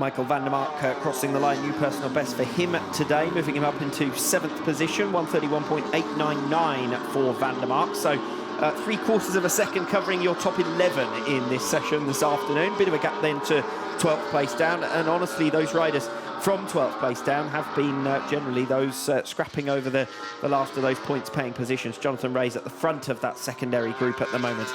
Michael van der Mark crossing the line, new personal best for him today, moving him up into 7th position, 131.899 for van der Mark. So 3/4 of a second covering your top 11 in this session this afternoon. Bit of a gap then to 12th place down, and honestly those riders from 12th place down have been generally those scrapping over the last of those points paying positions. Jonathan Ray's at the front of that secondary group at the moment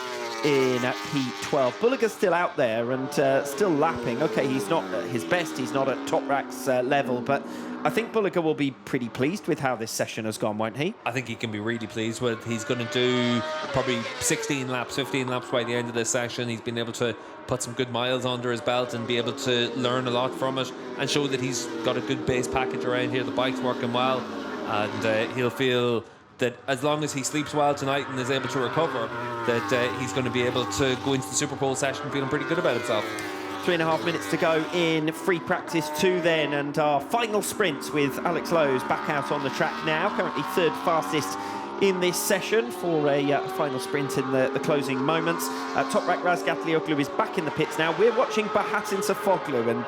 in P12. Bulliger's still out there and still lapping. Okay, he's not at his best, he's not at Top Rack's level, but I think Bulliger will be pretty pleased with how this session has gone, won't he? I think he can be really pleased with. He's going to do probably 16 laps, 15 laps by the end of this session. He's been able to put some good miles under his belt and be able to learn a lot from it and show that he's got a good base package around here. The bike's working well, and he'll feel that as long as he sleeps well tonight and is able to recover, that he's going to be able to go into the Super Bowl session feeling pretty good about himself. 3.5 minutes to go in free practice 2 then, and our final sprint with Alex Lowe's back out on the track now, currently 3rd fastest in this session for a final sprint in the closing moments. Top Rack Razgatlioglu is back in the pits now. We're watching Bahattin Safoglu, and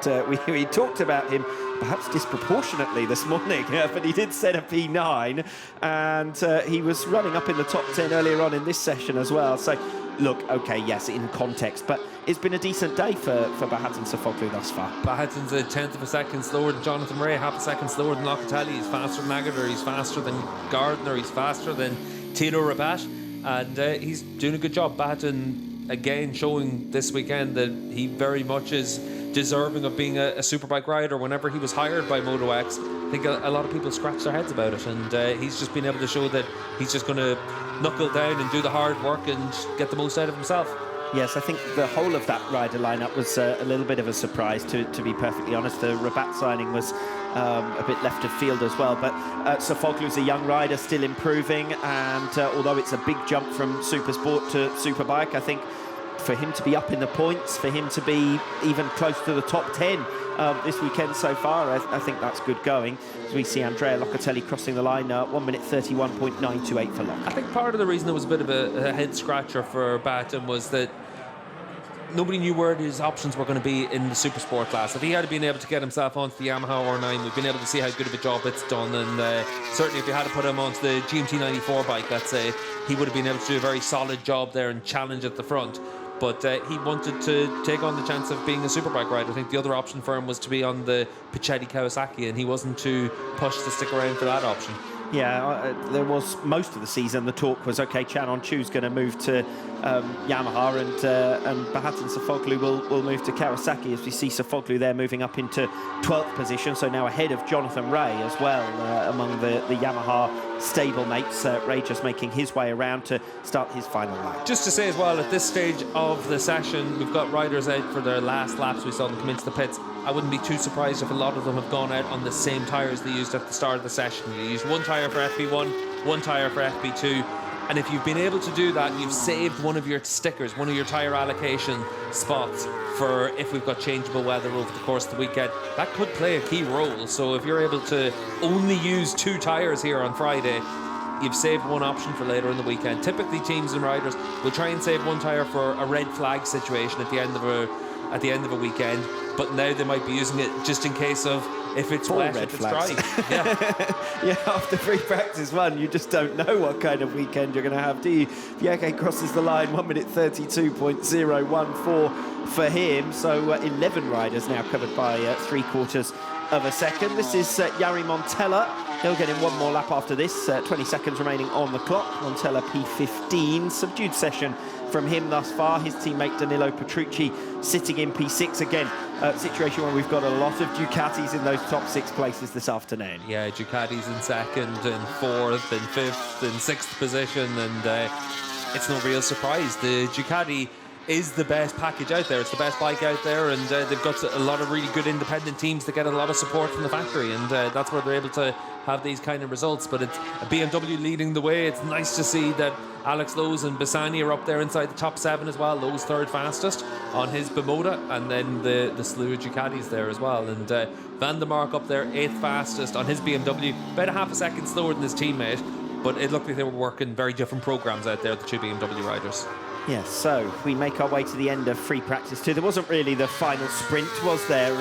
we talked about him perhaps disproportionately this morning, but he did set a P9, and he was running up in the top 10 earlier on in this session as well. So look, okay, yes, in context, but it's been a decent day for Bahattin Safoglu thus far. Bahattin's a 10th of a second slower than Jonathan Ray, half a second slower than Locatelli. He's faster than Aguilar, he's faster than Gardner, he's faster than Tito Rabat, and he's doing a good job. Bahattin, again, showing this weekend that he very much is deserving of being a superbike rider. Whenever he was hired by Moto X, I think a lot of people scratched their heads about it, and he's just been able to show that he's just going to knuckle down and do the hard work and get the most out of himself. Yes, I think the whole of that rider lineup was a little bit of a surprise, to be perfectly honest. The Rabat signing was a bit left of field as well, but Safoglu's a young rider, still improving, and although it's a big jump from Super Sport to Superbike, I think for him to be up in the points, for him to be even close to the top 10 this weekend so far, I think that's good going. As we see Andrea Locatelli crossing the line, 1 minute 31.928 for Loc. I think part of the reason it was a bit of a head scratcher for Batten was that nobody knew where his options were going to be in the Super Sport class. If he had been able to get himself onto the Yamaha R9, we've been able to see how good of a job it's done, and certainly if you had to put him onto the GMT 94 bike, let's say, he would have been able to do a very solid job there and challenge at the front. But he wanted to take on the chance of being a superbike rider. I think the other option for him was to be on the Pichetti Kawasaki, and he wasn't too pushed to stick around for that option. Yeah, there was most of the season the talk was, okay, Chan On Chu's going to move to Yamaha, and Bahattin Safoglu will move to Kawasaki, as we see Safoglu there moving up into 12th position, so now ahead of Jonathan Ray as well among the Yamaha stablemates. Ray just making his way around to start his final lap. Just to say as well, at this stage of the session, we've got riders out for their last laps. We saw them come into the pits. I wouldn't be too surprised if a lot of them have gone out on the same tyres they used at the start of the session. You used one tyre for FP1, one tyre for FP2, and if you've been able to do that, you've saved one of your stickers, one of your tyre allocation spots for if we've got changeable weather over the course of the weekend. That could play a key role. So if you're able to only use 2 tyres here on Friday, you've saved one option for later in the weekend. Typically, teams and riders will try and save one tyre for a red flag situation at the end of a weekend, but now they might be using it just in case of if it's wet, if it's dry. Yeah, after free practice 1, you just don't know what kind of weekend you're going to have, do you? Bieke crosses the line, 1 minute 32.014 for him. So 11 riders now covered by 3/4 of a second. This is Jari Montella. He'll get in one more lap after this. 20 seconds remaining on the clock. Montella P15. Subdued session from him thus far. His teammate Danilo Petrucci sitting in P6 again. Situation where we've got a lot of Ducatis in those top 6 places this afternoon. Yeah, Ducatis in 2nd and 4th and 5th and 6th position, and it's no real surprise. The Ducati is the best package out there. It's the best bike out there, and they've got a lot of really good independent teams that get a lot of support from the factory, and that's where they're able to have these kind of results. But it's a BMW leading the way. It's nice to see that Alex Lowe's and Bassani are up there inside the top 7 as well. Lowe's 3rd fastest on his Bimota, and then the slew of Ducatis there as well. And Van der Mark up there 8th fastest on his BMW, about a half a second slower than his teammate, but it looked like they were working very different programs out there, the 2 BMW riders. Yes, so we make our way to the end of free practice 2. There wasn't really the final sprint, was there?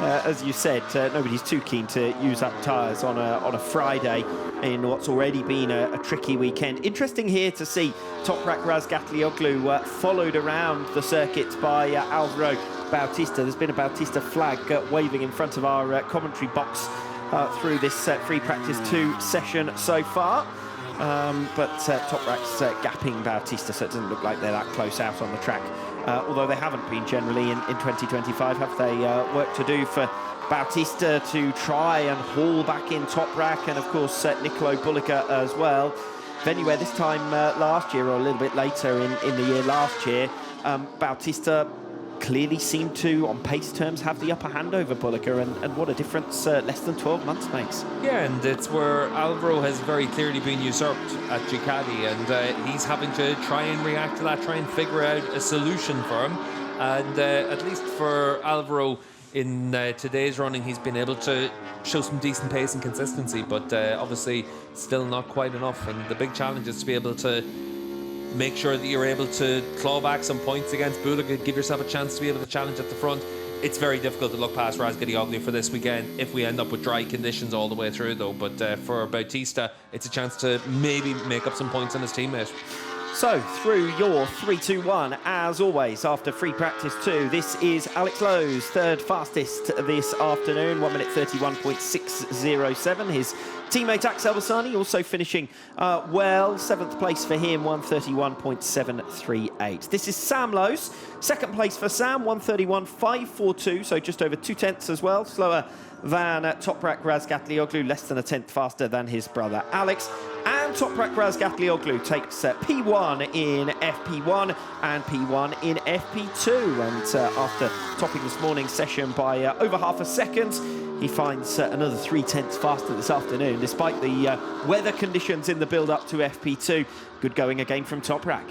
As you said, nobody's too keen to use up tyres on a Friday in what's already been a tricky weekend. Interesting here to see Toprak Razgatlioglu followed around the circuit by Alvaro Bautista. There's been a Bautista flag waving in front of our commentary box through this free practice 2 session so far. But Toprak's gapping Bautista, so it doesn't look like they're that close out on the track. Although they haven't been generally in 2025, have they? Work to do for Bautista to try and haul back in Toprak, and of course Nicolo Bullica as well. Anyway, this time last year, or a little bit later in the year last year, Bautista clearly seemed to, on pace terms, have the upper hand over Bullica, and what a difference less than 12 months makes. Yeah, and it's where Alvaro has very clearly been usurped at Ducati, and he's having to try and react to that, try and figure out a solution for him. And at least for Alvaro in today's running, he's been able to show some decent pace and consistency, but obviously still not quite enough. And the big challenge is to be able to make sure that you're able to claw back some points against Bullica, give yourself a chance to be able to challenge at the front. It's very difficult to look past Razgatlioglu for this weekend if we end up with dry conditions all the way through, though. But for Bautista, it's a chance to maybe make up some points on his teammate. So, through your 3-2-1, as always, after free practice 2, this is Alex Lowe's third fastest this afternoon, 1 minute 31.607. His teammate Axel Bassani also finishing well, 7th place for him, 131.738. This is Sam Lowe's, second place for Sam, 131.542, so just over 2 tenths as well, slower than Toprak Razgatlioglu, less than a tenth faster than his brother Alex. And Toprak Razgatlioglu takes P1 in FP1 and P1 in FP2. And after topping this morning's session by over half a second, he finds another 3 tenths faster this afternoon, despite the weather conditions in the build-up to FP2. Good going again from Toprak.